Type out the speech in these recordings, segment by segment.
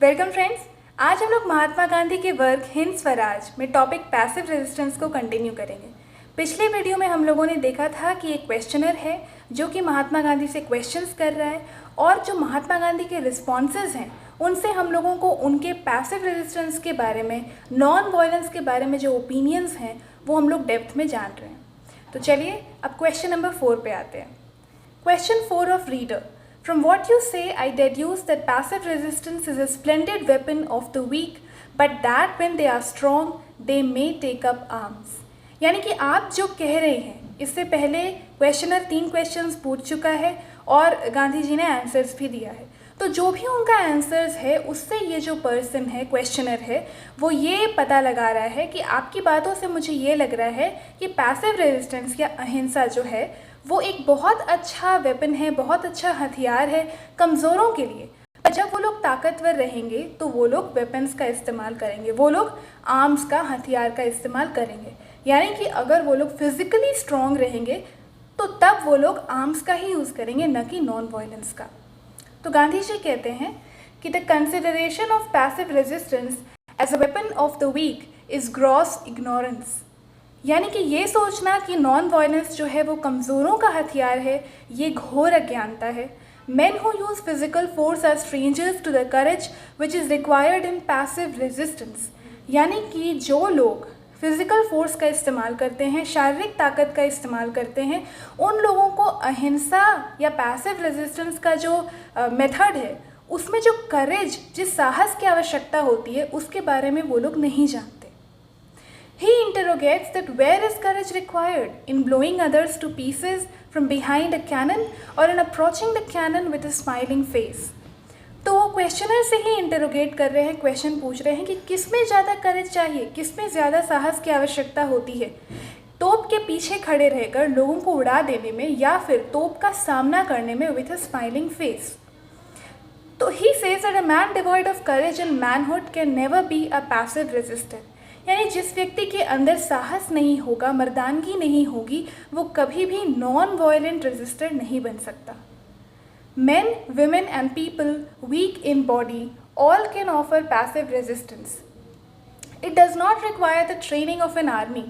Welcome friends. आज हम लोग महात्मा गांधी के वर्क हिंद स्वराज में टॉपिक पैसिव रेजिस्टेंस को कंटिन्यू करेंगे। पिछले वीडियो में हम लोगों ने देखा था कि एक क्वेश्चनर है जो कि महात्मा गांधी से क्वेश्चंस कर रहा है और जो महात्मा गांधी के रिस्पॉन्सेज हैं उनसे हम लोगों को उनके पैसिव रेजिस्टेंस के बारे में, नॉन वायलेंस के बारे में जो ओपिनियंस हैं वो हम लोग डेप्थ में जान रहे हैं। तो चलिए अब क्वेश्चन नंबर 4 पे आते हैं। Question 4 of reader. From what you say, I deduce that passive resistance is a splendid weapon of the weak, but that when they are strong, they may take up arms. यानी कि आप जो कह रहे हैं, इससे पहले क्वेश्चनर 3 क्वेश्चंस पूछ चुका है और गांधी जी ने आंसर्स भी दिया है। तो जो भी उनका आंसर्स है उससे ये जो पर्सन है, क्वेश्चनर है, वो ये पता लगा रहा है कि आपकी बातों से मुझे ये लग रहा है कि पैसिव रेजिस्टेंस या अहिंसा जो है वो एक बहुत अच्छा वेपन है, बहुत अच्छा हथियार है कमज़ोरों के लिए। पर जब वो लोग ताकतवर रहेंगे तो वो लोग वेपन्स का इस्तेमाल करेंगे, वो लोग आर्म्स का, हथियार का इस्तेमाल करेंगे। यानी कि अगर वो लोग फिज़िकली स्ट्रॉन्ग रहेंगे तो तब वो लोग आर्म्स का ही यूज़ करेंगे, न कि नॉन वायलेंस का। तो गांधी जी कहते हैं कि the consideration of passive resistance as a weapon of the weak is gross ignorance. यानी कि ये सोचना कि नॉन वायलेंस जो है वो कमज़ोरों का हथियार है, ये घोर अज्ञानता है। Men who use physical force are strangers to the courage which is required in passive resistance। यानी कि जो लोग फिज़िकल फोर्स का इस्तेमाल करते हैं, शारीरिक ताकत का इस्तेमाल करते हैं, उन लोगों को अहिंसा या पैसिव रेजिस्टेंस का जो मेथड है उसमें जो करेज, जिस साहस की आवश्यकता होती है, उसके बारे में वो लोग नहीं जानते। He interrogates that where is courage required? In blowing others to pieces from behind a cannon or in approaching the cannon with a smiling face? तो वो क्वेश्चनर से ही इंटरोगेट कर रहे हैं, क्वेश्चन पूछ रहे हैं कि किस में ज़्यादा करेज चाहिए, किस में ज़्यादा साहस की आवश्यकता होती है, तोप के पीछे खड़े रहकर लोगों को उड़ा देने में या फिर तोप का सामना करने में विथ अ स्माइलिंग फेस। तो he says that a man devoid of courage and manhood can never be a passive resistant. यानी जिस व्यक्ति के अंदर साहस नहीं होगा, मर्दानगी नहीं होगी, वो कभी भी नॉन वायलेंट रेजिस्टर नहीं बन सकता। Men, women and people weak in body all can offer passive resistance. It does not require the training of an army।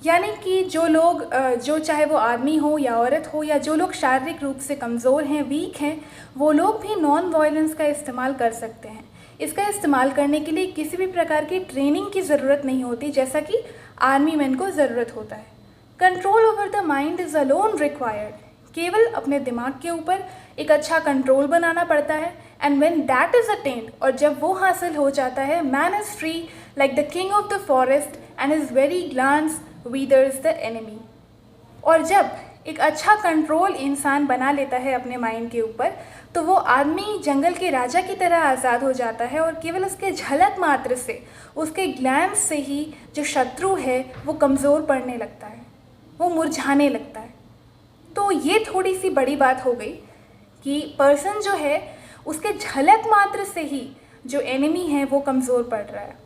यानी कि जो लोग, जो चाहे वो आर्मी हो या औरत हो, या जो लोग शारीरिक रूप से कमज़ोर हैं, वीक हैं, वो लोग भी नॉन वायलेंस का इस्तेमाल कर सकते हैं। इसका इस्तेमाल करने के लिए किसी भी प्रकार की ट्रेनिंग की ज़रूरत नहीं होती, जैसा कि आर्मी मैन को ज़रूरत होता है। Control over the mind is alone required. केवल अपने दिमाग के ऊपर एक अच्छा कंट्रोल बनाना पड़ता है। And when that is attend, और जब वो हासिल हो जाता है, man is free like the king of the forest and is very glance withers the enemy. और जब एक अच्छा कंट्रोल इंसान बना लेता है अपने माइंड के ऊपर, तो वो आदमी जंगल के राजा की तरह आज़ाद हो जाता है और केवल उसके झलक मात्र से, उसके ग्लैंस से ही जो शत्रु है वो कमज़ोर पड़ने लगता है, वो मुरझाने लगता है। तो ये थोड़ी सी बड़ी बात हो गई कि पर्सन जो है उसके झलक मात्र से ही जो एनिमी है वो कमज़ोर पड़ रहा है।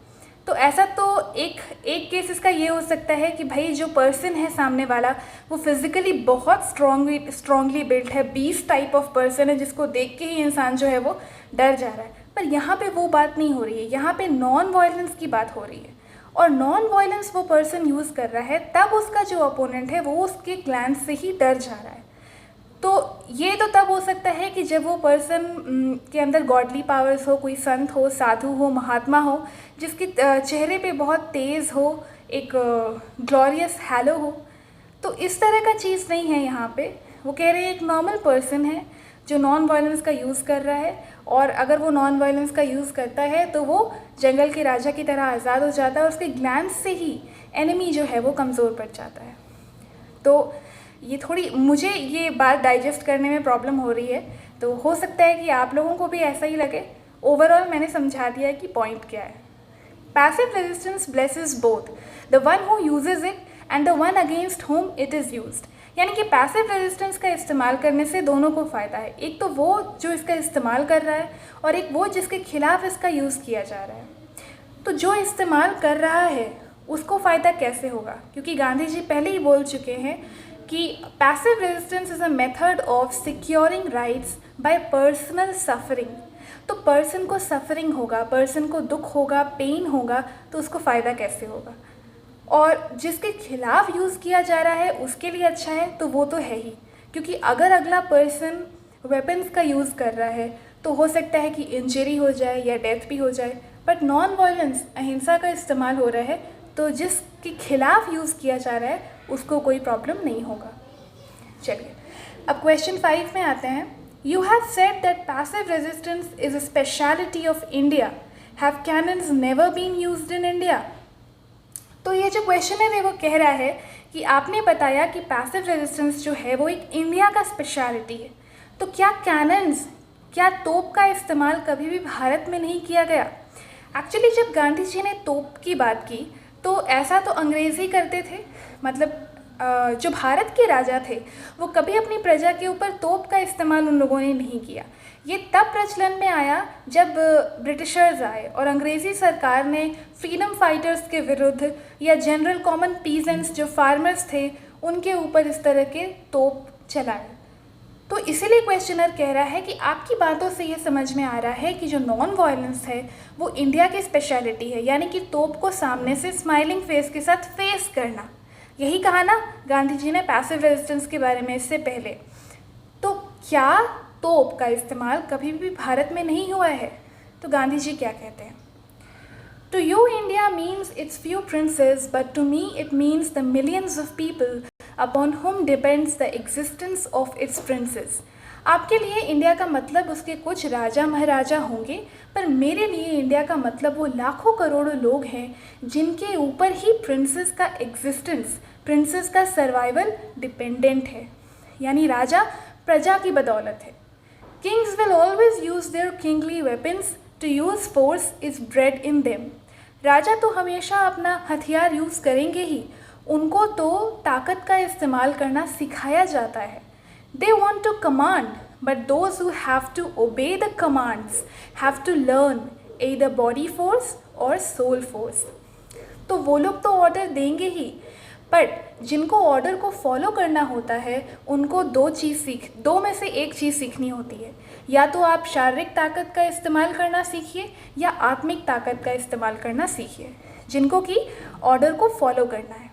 तो ऐसा तो एक केस इसका ये हो सकता है कि भाई जो पर्सन है सामने वाला वो फिज़िकली बहुत स्ट्रांगली बिल्ट है, बीस्ट टाइप ऑफ पर्सन है, जिसको देख के ही इंसान जो है वो डर जा रहा है। पर यहाँ पे वो बात नहीं हो रही है, यहाँ पे नॉन वायलेंस की बात हो रही है। और नॉन वायलेंस वो पर्सन यूज़ कर रहा है तब उसका जो अपोनेंट है वो उसके ग्लैंस से ही डर जा रहा है। तो ये तो तब हो सकता है कि जब वो पर्सन के अंदर गॉडली पावर्स हो, कोई संत हो, साधु हो, महात्मा हो, जिसके चेहरे पे बहुत तेज़ हो, एक ग्लोरियस हैलो हो। तो इस तरह का चीज़ नहीं है यहाँ पे। वो कह रहे हैं एक नॉर्मल पर्सन है जो नॉन वायलेंस का यूज़ कर रहा है, और अगर वो नॉन वायलेंस का यूज़ करता है तो वो जंगल के राजा की तरह आज़ाद हो जाता है और उसके ग्लैंस से ही एनिमी जो है वो कमज़ोर पड़ जाता है। तो ये थोड़ी मुझे ये बात डाइजेस्ट करने में प्रॉब्लम हो रही है, तो हो सकता है कि आप लोगों को भी ऐसा ही लगे। ओवरऑल मैंने समझा दिया कि पॉइंट क्या है। Passive resistance blesses both the one who usage it and the one against whom it is used. यानी कि पैसिव रेजिस्टेंस का इस्तेमाल करने से दोनों को फ़ायदा है। एक तो वो जो इसका इस्तेमाल कर रहा है और एक वो जिसके खिलाफ इसका यूज़ किया जा रहा है। तो जो इस्तेमाल कर रहा है उसको फ़ायदा कैसे होगा, क्योंकि गांधी जी पहले ही बोल चुके हैं कि passive resistance is a method of securing rights bye personal suffering. तो पर्सन को सफरिंग होगा, पर्सन को दुख होगा, पेन होगा, तो उसको फ़ायदा कैसे होगा। और जिसके खिलाफ यूज़ किया जा रहा है उसके लिए अच्छा है तो वो तो है ही, क्योंकि अगर अगला पर्सन वेपन्स का यूज़ कर रहा है तो हो सकता है कि इंजरी हो जाए या डेथ भी हो जाए। बट नॉन वायलेंस, अहिंसा का इस्तेमाल हो रहा है, तो जिसके खिलाफ यूज़ किया जा रहा है उसको कोई प्रॉब्लम नहीं होगा। चलिए अब क्वेश्चन 5 में आते हैं। You have said that passive resistance is a speciality of India, have cannons never been used in India. तो ये जो क्वेश्चन है वो कह रहा है कि आपने बताया कि पैसिव रेजिस्टेंस जो है वो एक इंडिया का स्पेशलिटी है, तो क्या कैनन्स, क्या तोप का इस्तेमाल कभी भी भारत में नहीं किया गया। एक्चुअली जब गांधी जी ने तोप की बात की तो ऐसा तो अंग्रेज़ ही करते थे, मतलब जो भारत के राजा थे वो कभी अपनी प्रजा के ऊपर तोप का इस्तेमाल उन लोगों ने नहीं किया। ये तब प्रचलन में आया जब ब्रिटिशर्स आए और अंग्रेज़ी सरकार ने फ्रीडम फाइटर्स के विरुद्ध या जनरल कॉमन पीजेंट्स जो फार्मर्स थे उनके ऊपर इस तरह के तोप चलाए। तो इसीलिए क्वेश्चनर कह रहा है कि आपकी बातों से ये समझ में आ रहा है कि जो नॉन वायलेंस है वो इंडिया की स्पेशलिटी है, यानी कि तोप को सामने से स्माइलिंग फेस के साथ फेस करना। यही कहा ना गांधी जी ने पैसिव रेजिस्टेंस के बारे में इससे पहले। तो क्या तोप का इस्तेमाल कभी भी भारत में नहीं हुआ है? तो गांधी जी क्या कहते हैं? To you India means its few princes, but to me it means the millions of people upon whom depends the existence of its princes. आपके लिए इंडिया का मतलब उसके कुछ राजा महाराजा होंगे, पर मेरे लिए इंडिया का मतलब वो लाखों करोड़ों लोग हैं जिनके ऊपर ही प्रिंसेस का एग्जिस्टेंस, प्रिंसेस का सर्वाइवल डिपेंडेंट है, यानी राजा प्रजा की बदौलत है। Kings will always use their kingly weapons, to use force is bred in them. राजा तो हमेशा अपना हथियार यूज़ करेंगे ही, उनको तो ताकत का इस्तेमाल करना सिखाया जाता है। They want to command, but those who have to obey the commands have to learn either body force or soul force। तो वो लोग तो ऑर्डर देंगे ही, बट जिनको ऑर्डर को फॉलो करना होता है उनको दो में से एक चीज़ सीखनी होती है। या तो आप शारीरिक ताकत का इस्तेमाल करना सीखिए या आत्मिक ताकत का इस्तेमाल करना सीखिए, जिनको कि ऑर्डर को फॉलो करना है।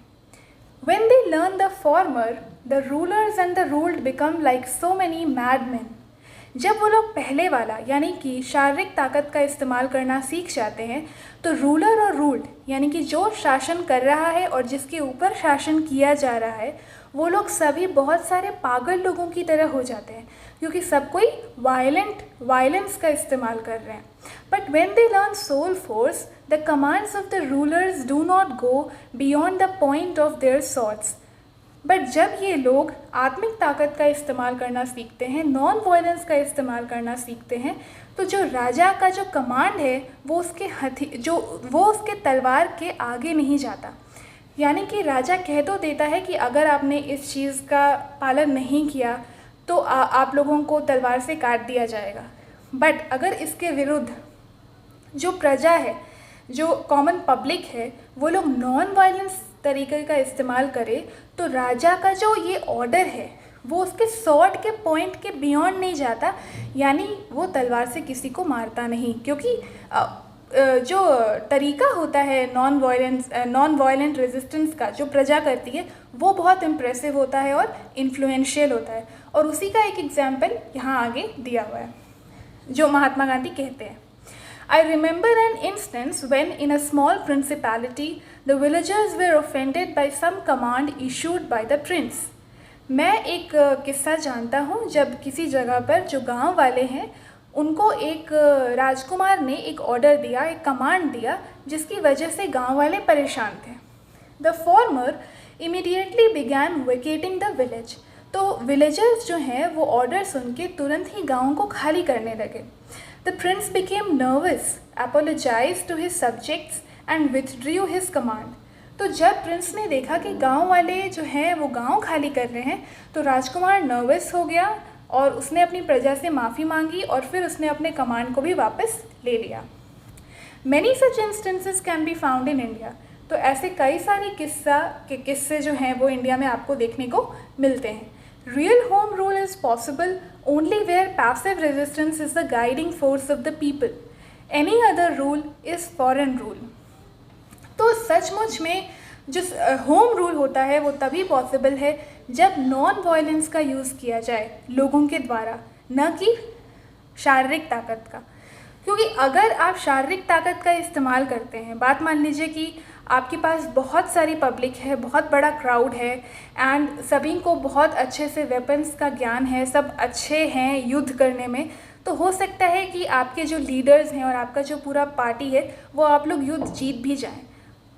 When they learn the former, the rulers and the ruled become like so many madmen। जब वो लोग पहले वाला यानी कि शारीरिक ताकत का इस्तेमाल करना सीख जाते हैं तो रूलर और रूल्ड यानी कि जो शासन कर रहा है और जिसके ऊपर शासन किया जा रहा है वो लोग सभी बहुत सारे पागल लोगों की तरह हो जाते हैं, क्योंकि सब कोई वायलेंस का इस्तेमाल कर रहे हैं। But when they learn soul force, the commands of the rulers do not go beyond the point of their swords. But जब ये लोग आत्मिक ताकत का इस्तेमाल करना सीखते हैं, नॉन वायलेंस का इस्तेमाल करना सीखते हैं, तो जो राजा का जो कमांड है वो उसके तलवार के आगे नहीं जाता। यानी कि राजा कह तो देता है कि अगर आपने इस चीज़ का पालन नहीं किया तो आप लोगों को तलवार से काट दिया जाएगा। बट अगर इसके विरुद्ध जो प्रजा है, जो कॉमन पब्लिक है, वो लोग नॉन वायलेंस तरीके का इस्तेमाल करे तो राजा का जो ये ऑर्डर है वो उसके सॉर्ड के पॉइंट के बियॉन्ड नहीं जाता, यानी वो तलवार से किसी को मारता नहीं। क्योंकि जो तरीका होता है नॉन वायलेंट रेजिस्टेंस का जो प्रजा करती है वो बहुत इम्प्रेसिव होता है और इन्फ्लुएंशियल होता है। और उसी का एक एग्जाम्पल यहाँ आगे दिया हुआ है जो महात्मा गांधी कहते हैं। I remember an instance when in a small principality the villagers were offended by some command issued by the prince। मैं एक किस्सा जानता हूँ जब किसी जगह पर जो गांव वाले हैं उनको एक राजकुमार ने एक ऑर्डर दिया, एक कमांड दिया, जिसकी वजह से गांव वाले परेशान थे। The former immediately began vacating the village। तो विलेजर्स जो हैं वो ऑर्डर सुन के तुरंत ही गाँव को खाली करने लगे। The prince became nervous, apologized to his subjects and withdrew his command। तो जब प्रिंस ने देखा कि गांव वाले जो हैं वो गांव खाली कर रहे हैं तो राजकुमार नर्वस हो गया और उसने अपनी प्रजा से माफ़ी मांगी और फिर उसने अपने कमांड को भी वापस ले लिया। Many such instances can be found in India। तो ऐसे कई सारे किस्से जो हैं वो इंडिया में आपको देखने को मिलते हैं। Real home rule is possible only where passive resistance is the guiding force of the people. Any other rule is foreign rule. तो सचमुच में जो होम रूल होता है वो तभी पॉसिबल है जब नॉन वायलेंस का यूज़ किया जाए लोगों के द्वारा, न कि शारीरिक ताकत का। क्योंकि अगर आप शारीरिक ताकत का इस्तेमाल करते हैं, बात मान लीजिए कि आपके पास बहुत सारी पब्लिक है, बहुत बड़ा क्राउड है एंड सभी को बहुत अच्छे से वेपन्स का ज्ञान है, सब अच्छे हैं युद्ध करने में, तो हो सकता है कि आपके जो लीडर्स हैं और आपका जो पूरा पार्टी है वो आप लोग युद्ध जीत भी जाएं।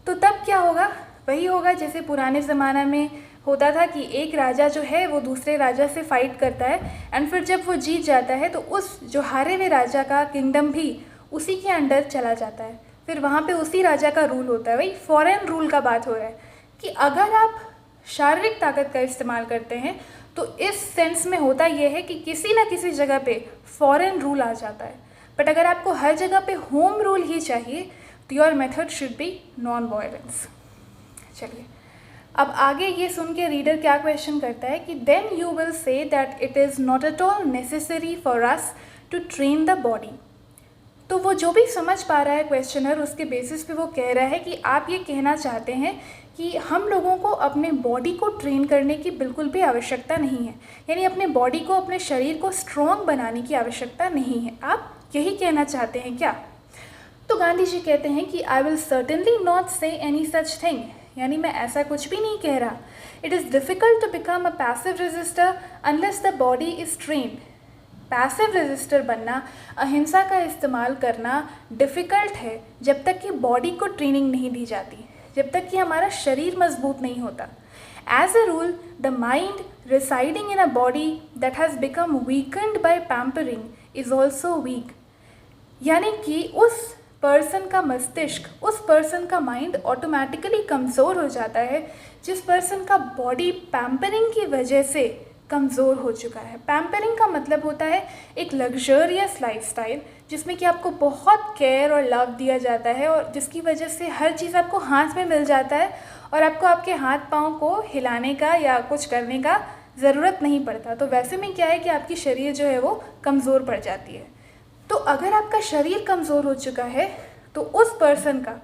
तो तब क्या होगा? वही होगा जैसे पुराने ज़माना में होता था कि एक राजा जो है वो दूसरे राजा से फाइट करता है एंड फिर जब वो जीत जाता है तो उस जो हारे हुए राजा का किंगडम भी उसी के अंडर चला जाता है, फिर वहाँ पे उसी राजा का रूल होता है। वही फॉरेन रूल का बात हो रहा है कि अगर आप शारीरिक ताकत का इस्तेमाल करते हैं तो इस सेंस में होता यह है कि किसी न किसी जगह पे फॉरेन रूल आ जाता है। बट अगर आपको हर जगह पे होम रूल ही चाहिए तो your method should be non violence. चलिए अब आगे ये सुन के रीडर क्या क्वेश्चन करता है कि then you will say that it is not at all necessary for us to train the body. तो वो जो भी समझ पा रहा है क्वेश्चनर, उसके बेसिस पे वो कह रहा है कि आप ये कहना चाहते हैं कि हम लोगों को अपने बॉडी को ट्रेन करने की बिल्कुल भी आवश्यकता नहीं है, यानी अपने बॉडी को, अपने शरीर को स्ट्रॉन्ग बनाने की आवश्यकता नहीं है। आप यही कहना चाहते हैं क्या? तो गांधी जी कहते हैं कि I will certainly not say any such thing, यानी मैं ऐसा कुछ भी नहीं कह रहा। It is difficult to become a passive resister unless the body is trained. Passive resister बनना, अहिंसा का इस्तेमाल करना डिफ़िकल्ट है जब तक कि बॉडी को ट्रेनिंग नहीं दी जाती, जब तक कि हमारा शरीर मजबूत नहीं होता। As a rule the mind residing in a body that has become weakened by pampering is also weak, यानी कि उस पर्सन का मस्तिष्क, उस पर्सन का माइंड ऑटोमेटिकली कमज़ोर हो जाता है जिस पर्सन का बॉडी पैम्परिंग की वजह से कमज़ोर हो चुका है। पैम्परिंग का मतलब होता है एक लग्जरियस लाइफस्टाइल जिसमें कि आपको बहुत केयर और लव दिया जाता है और जिसकी वजह से हर चीज़ आपको हाथ में मिल जाता है और आपको आपके हाथ पाँव को हिलाने का या कुछ करने का ज़रूरत नहीं पड़ता। तो वैसे में क्या है कि आपकी शरीर जो है वो कमज़ोर पड़ जाती है। तो अगर आपका शरीर कमज़ोर हो चुका है तो उस पर्सन का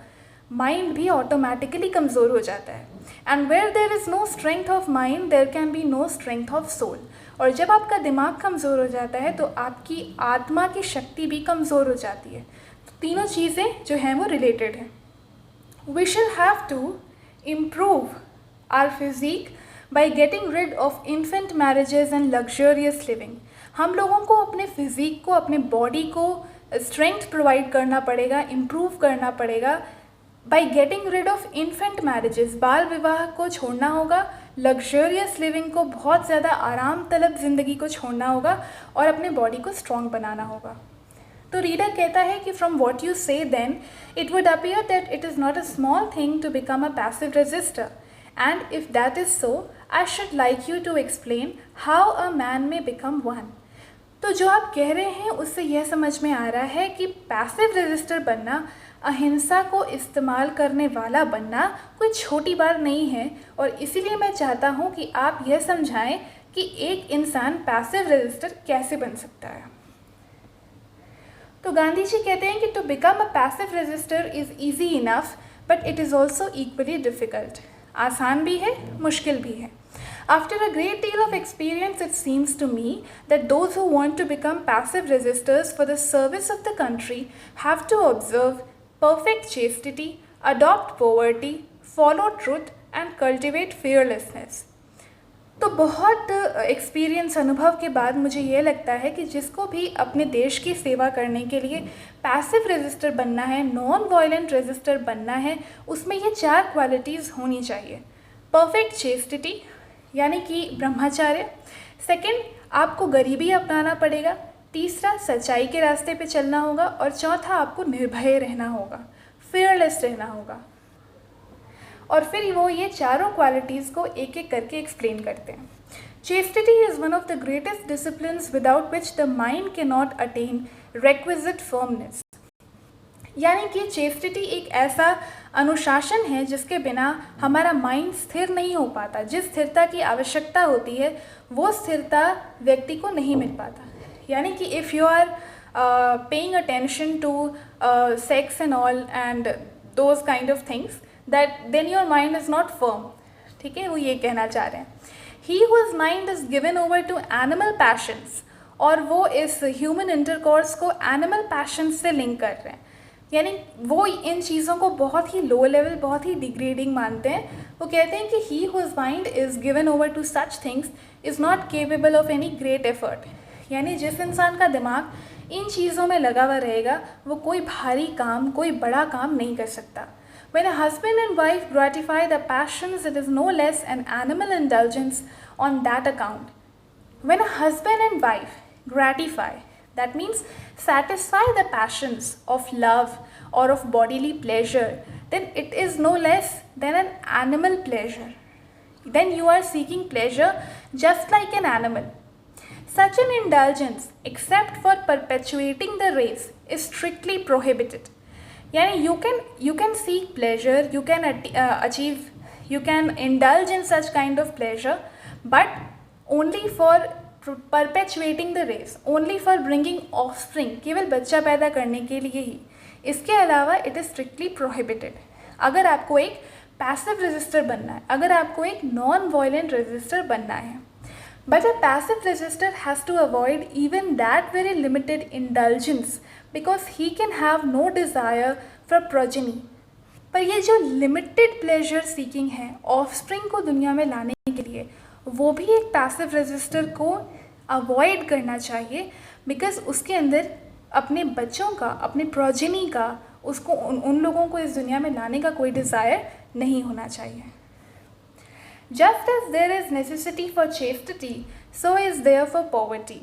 माइंड भी ऑटोमेटिकली कमज़ोर हो जाता है। And where there is no strength of mind there can be no strength of soul. और जब आपका दिमाग कमज़ोर हो जाता है तो आपकी आत्मा की शक्ति भी कमज़ोर हो जाती है। तो तीनों चीज़ें जो हैं वो रिलेटेड हैं। We shall have to improve our physique by getting rid of infant marriages and luxurious living. हम लोगों को अपने फिज़िक को, अपने बॉडी को स्ट्रेंथ प्रोवाइड करना पड़ेगा, इम्प्रूव करना पड़ेगा by getting rid of infant marriages, बाल विवाह को छोड़ना होगा, लग्जरियस लिविंग को, बहुत ज़्यादा आराम तलब ज़िंदगी को छोड़ना होगा और अपने बॉडी को स्ट्रॉन्ग बनाना होगा। तो रीडर कहता है कि from what you say then it would appear that it is not a small thing to become a passive resister and if that is so I should like you to explain how a man may become one. तो जो आप कह रहे हैं उससे यह समझ में आ रहा है कि पैसिव रेजिस्टर बनना, अहिंसा को इस्तेमाल करने वाला बनना कोई छोटी बात नहीं है और इसीलिए मैं चाहता हूँ कि आप यह समझाएं कि एक इंसान पैसिव रेजिस्टर कैसे बन सकता है। तो गांधी जी कहते हैं कि to become a passive resister is easy enough but it is also equally difficult. आसान भी है, मुश्किल भी है। After a great deal of experience, it seems to me that those who want to become passive resistors for the service of the country have to observe perfect chastity, adopt poverty, follow truth and cultivate fearlessness. तो बहुत experience, अनुभव के बाद मुझे ये लगता है कि जिसको भी अपने देश की सेवा करने के लिए पैसिव रेजिस्टर बनना है, नॉन वायलेंट रेजिस्टर बनना है, उसमें ये 4 क्वालिटीज़ होनी चाहिए। परफेक्ट चेस्टिटी यानी कि ब्रह्मचार्य। सेकंड, आपको गरीबी अपनाना पड़ेगा। तीसरा, सच्चाई के रास्ते पे चलना होगा और चौथा, आपको निर्भय रहना होगा, फियरलेस रहना होगा। और फिर वो ये चारों क्वालिटीज़ को एक एक करके एक्सप्लेन करते हैं। Chastity is one of the greatest disciplines without which the mind can not attain requisite firmness. यानी कि चेस्टिटी एक ऐसा अनुशासन है जिसके बिना हमारा माइंड स्थिर नहीं हो पाता। जिस स्थिरता की आवश्यकता होती है वो स्थिरता व्यक्ति को नहीं मिल पाता। यानी कि if you are paying attention to sex and all and those kind of things that then your mind is not firm. ठीक है, वो ये कहना चाह रहे हैं। He whose mind is given over to animal passions, और वो इस ह्यूमन इंटरकोर्स को एनिमल पैशन से लिंक कर रहे हैं। यानी वो इन चीज़ों को बहुत ही लो लेवल, बहुत ही डिग्रेडिंग मानते हैं। वो कहते हैं कि he whose mind is given over to such things is not capable of any great effort. यानी जिस इंसान का दिमाग इन चीज़ों में लगा हुआ रहेगा वो कोई भारी काम, कोई बड़ा काम नहीं कर सकता। When a husband and wife gratify the passions, it is no less an animal indulgence on that account. When a husband and wife gratify, that means satisfy the passions of love or of bodily pleasure, then it is no less than an animal pleasure. Then you are seeking pleasure just like an animal. Such an indulgence, except for perpetuating the race, is strictly prohibited. यानी you can seek pleasure, you can achieve, you can indulge in such kind of pleasure, but only for perpetuating the race, only for bringing offspring, केवल बच्चा पैदा करने के लिए ही। इसके अलावा it is strictly prohibited। अगर आपको एक passive resistor बनना है, अगर आपको एक non-violent resistor बनना है, but a passive resistor has to avoid even that very limited indulgence because he can have no desire for progeny। पर ये जो लिमिटेड प्लेजर सीकिंग है ऑफस्प्रिंग को दुनिया में लाने के लिए, वो भी एक पैसिव रेजिस्टर को अवॉइड करना चाहिए, बिकॉज उसके अंदर अपने बच्चों का, अपने प्रोजेनी का, उसको उन लोगों को इस दुनिया में लाने का कोई डिज़ायर नहीं होना चाहिए। Just as there is necessity for chastity so is there for poverty.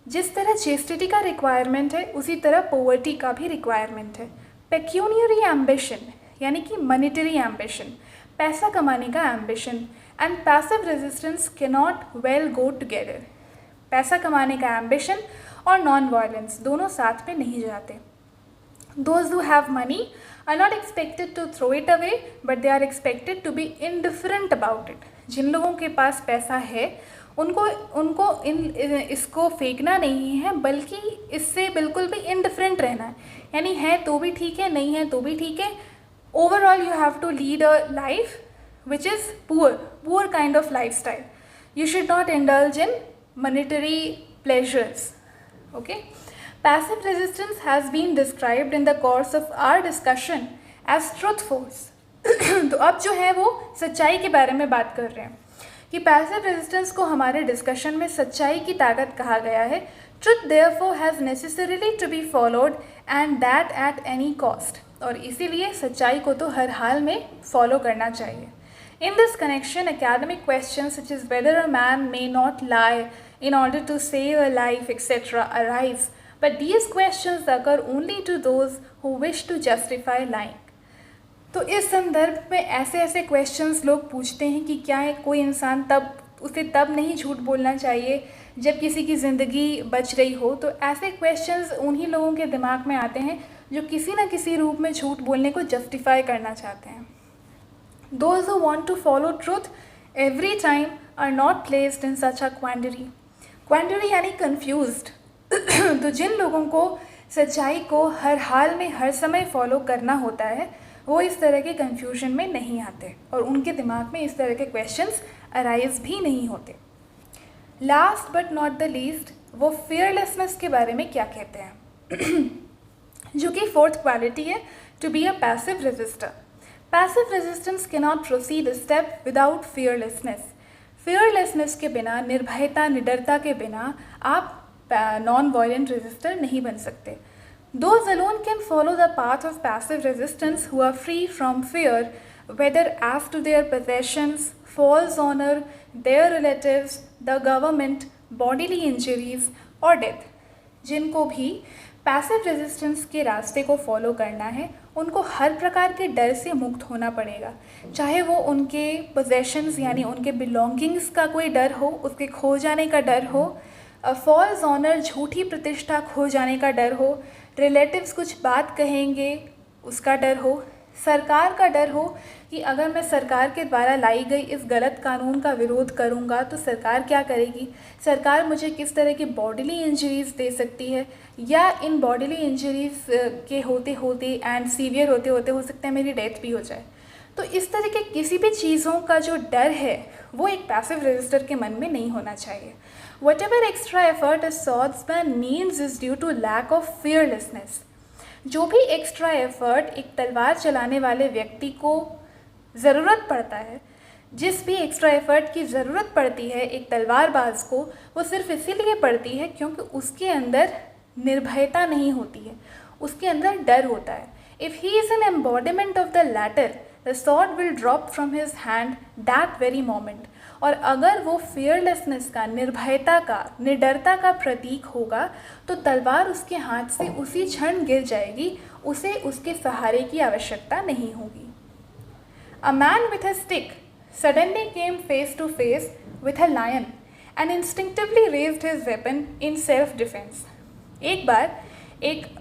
जिस तरह चेस्टिटी का रिक्वायरमेंट है उसी तरह पॉवर्टी का भी रिक्वायरमेंट है। पेक्यूनियरी एम्बिशन यानी कि मॉनेटरी एम्बिशन, पैसा कमाने का ambition, and passive resistance can not well go together. पैसा कमाने का एम्बिशन और नॉन वायलेंस दोनों साथ में नहीं जाते। Those who have money are not expected to throw it away, but they are expected to be indifferent about it। जिन लोगों के पास पैसा है उनको इसको फेंकना नहीं है, बल्कि इससे बिल्कुल भी इंडिफरेंट रहना है। यानी है तो भी ठीक है, नहीं है तो भी ठीक है। Overall you have to lead a life which is poor kind of life style. You should not indulge in monetary pleasures. Okay, passive resistance has been described in the course of our discussion as truth force। तो अब जो है वो सच्चाई के बारे में बात कर रहे हैं कि पैसिव रेजिस्टेंस को हमारे डिस्कशन में सच्चाई की ताकत कहा गया है। Truth therefore has necessarily to be followed and that at any cost. और इसीलिए सच्चाई को तो हर हाल में फॉलो करना चाहिए। In this connection academic questions such as whether a man may not lie in order to save a life etc. arise, but these questions occur only to those who wish to justify lying। तो इस संदर्भ में ऐसे questions लोग पूछते हैं कि क्या है कोई इंसान उसे तब नहीं झूठ बोलना चाहिए जब किसी की ज़िंदगी बच रही हो। तो ऐसे क्वेश्चंस उन्हीं लोगों के दिमाग में आते हैं जो किसी न किसी रूप में झूठ बोलने को जस्टिफाई करना चाहते हैं। Those who want to follow truth every time are not placed in such a quandary। क्वांडरी यानी confused। तो जिन लोगों को सच्चाई को हर हाल में हर समय फॉलो करना होता है वो इस तरह के कन्फ्यूजन में नहीं आते और उनके दिमाग में इस तरह के क्वेश्चंस अराइज भी नहीं होते। Last but not the least, वो फियरलेसनेस के बारे में क्या कहते हैं जो कि फोर्थ क्वालिटी है to be a passive resister. Passive resistance can not proceed step without fearlessness. Fearlessness के बिना, निर्भयता, निडरता के बिना आप नॉन वायलेंट रेजिस्टर नहीं बन सकते। Those alone can follow the path of passive resistance who are free from fear, whether as to their possessions, false honor, their relatives, the government, bodily injuries or death। जिनको भी passive resistance के रास्ते को follow करना है उनको हर प्रकार के डर से मुक्त होना पड़ेगा, चाहे वो उनके पोजेशंस यानी उनके बिलोंगिंग्स का कोई डर हो, उसके खो जाने का डर हो, फॉल्स ऑनर झूठी प्रतिष्ठा खो जाने का डर हो, रिलेटिव्स कुछ बात कहेंगे, उसका डर हो, सरकार का डर हो कि अगर मैं सरकार के द्वारा लाई गई इस गलत कानून का विरोध करूंगा तो सरकार क्या करेगी, सरकार मुझे किस तरह की बॉडीली इंजरीज़ दे सकती है, या इन बॉडीली इंजरीज़ के होते होते एंड सीवियर होते होते हो सकता है मेरी डेथ भी हो जाए। तो इस तरह के किसी भी चीज़ों का जो डर है वो एक पैसिव रेजिस्टर के मन में नहीं होना चाहिए। Whatever extra effort a swordsman needs is due to lack of fearlessness। जो भी एक्स्ट्रा एफर्ट एक तलवार चलाने वाले व्यक्ति को ज़रूरत पड़ता है, जिस भी एक्स्ट्रा एफर्ट की ज़रूरत पड़ती है एक तलवारबाज को, वो सिर्फ इसीलिए पड़ती है क्योंकि उसके अंदर निर्भयता नहीं होती है, उसके अंदर डर होता है। If he is an embodiment of the latter, the sword will drop from his hand that very moment. और अगर वो फियरलेसनेस का, निर्भयता का, निडरता का प्रतीक होगा तो तलवार उसके हाथ से उसी क्षण गिर जाएगी, उसे उसके सहारे की आवश्यकता नहीं होगी। A man with a stick suddenly came face to face with a lion and instinctively raised his weapon in self defence. एक बार एक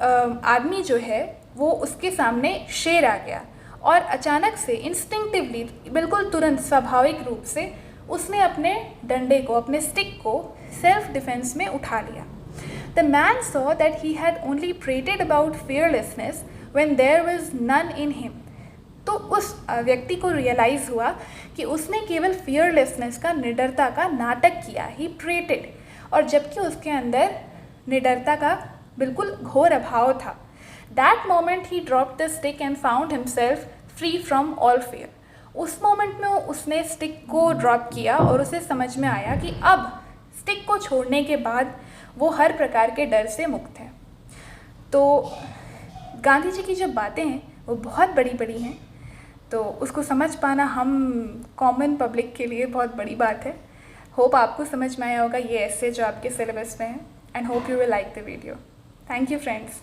आदमी जो है वो उसके सामने शेर आ गया और अचानक से इंस्टिंक्टिवली, बिल्कुल तुरंत, स्वाभाविक रूप से उसने अपने डंडे को, अपने स्टिक को सेल्फ डिफेंस में उठा लिया। The man saw that he had only prated about fearlessness when there was none in him. तो उस व्यक्ति को रियलाइज़ हुआ कि उसने केवल फियरलेसनेस का, निडरता का नाटक किया, ही प्रेटेड, और जबकि उसके अंदर निडरता का बिल्कुल घोर अभाव था। That moment he dropped the stick and found himself free from all fear. उस मोमेंट में उसने स्टिक को ड्रॉप किया और उसे समझ में आया कि अब स्टिक को छोड़ने के बाद वो हर प्रकार के डर से मुक्त है। तो गांधी जी की जो बातें हैं वो बहुत बड़ी बड़ी हैं, तो उसको समझ पाना हम कॉमन पब्लिक के लिए बहुत बड़ी बात है। होप आपको समझ में आया होगा ये ऐसे जो आपके सिलेबस में है, and hope you will like the video. Thank you friends.